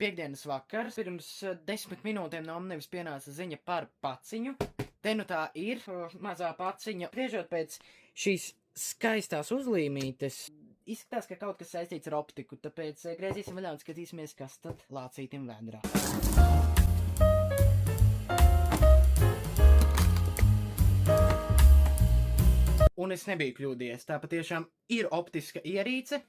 Piektdienas vakars, pirms 10 minūtēm no Omnivas pienāca ziņa par paciņu. Te nu tā ir mazā paciņa. Priežot pēc šīs skaistās uzlīmītes, izskatās, ka kaut kas saistīts ar optiku, tāpēc griezīsim vaļā un skatīsimies, kas tad lācītim vēdrā. Un es nebiju kļūdījies, tā patiešām ir optiska ierīce,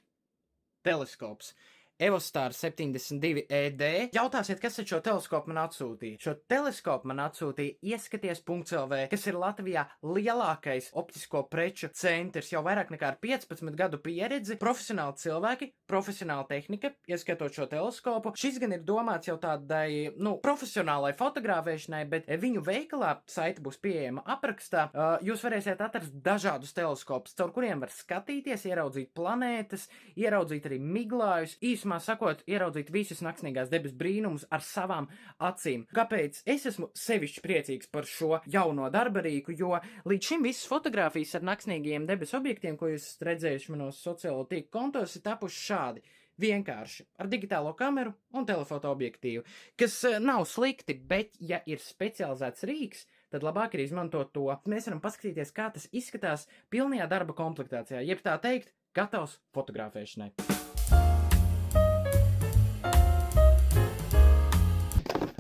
teleskops. Evostar 72 ED. Jautāsiet, kas ar šo teleskopu man atsūtīja? Šo teleskopu man atsūtīja ieskaties.lv, kas ir Latvijā lielākais optisko preču centrs, jau vairāk nekā ar 15 gadu pieredzi, profesionāli cilvēki, profesionāla tehnika, ieskatot šo teleskopu. Šis gan ir domāts jau tādai, profesionālai fotografēšanai, bet viņu veikalā, saite būs pieejama aprakstā, jūs varēsiet atrast dažādus teleskopus, caur kuriem var skatīties, ieraudzīt planētas, ieraudzīt arī miglājus, īsumā sakot, ieraudzīt visus naksnīgās debesu brīnumus ar savām acīm. Kāpēc es esmu sevišķi priecīgs par šo jauno darbarīku, jo līdz šim visas fotogrāfijas ar naksnīgajiem debesu objektiem, ko jūs esat redzējuši manos sociālo tīklu kontos, ir tapuši šādi. Vienkārši ar digitālo kameru un telefoto objektīvu, kas nav slikti, bet ja ir specializēts rīks, tad labāk ir izmantot to. Mēs varam paskatīties, kā tas izskatās pilnajā darba komplektācijā, jeb tā teikt, gatavs fotografēšanai.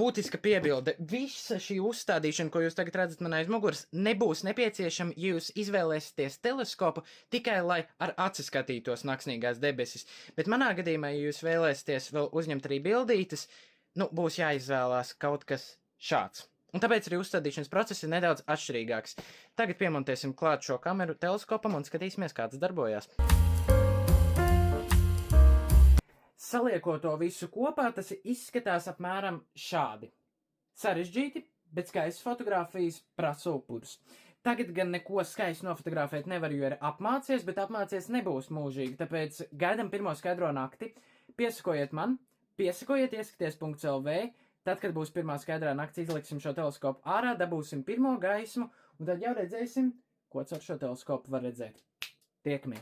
Būtiska piebilde. Visa šī uzstādīšana, ko jūs tagad redzat man aiz muguras, nebūs nepieciešama, ja jūs izvēlēsieties teleskopu tikai, lai ar aci skatītos naksnīgās debesis. Bet manā gadījumā, ja jūs vēlēsieties vēl uzņemt arī bildītes, būs jāizvēlās kaut kas šāds. Un tāpēc arī uzstādīšanas process ir nedaudz atšķirīgāks. Tagad piemontēsim klāt šo kameru teleskopam un skatīsimies, kā tas darbojās. Saliekot to visu kopā, tas izskatās apmēram šādi. Sarežģīti, bet skaistas fotogrāfijas prasa upurus. Tagad gan neko skaisti nofotografēt nevar, jo ir apmācies, bet apmācies nebūs mūžīgi, tāpēc gaidam pirmo skaidro nakti. Piesakojiet man, piesakojiet ieskaties.lv, tad, kad būs pirmā skaidrā nakts, izliksim šo teleskopu ārā, dabūsim pirmo gaismu, un tad jau redzēsim, ko caur šo teleskopu var redzēt. Tiekamies!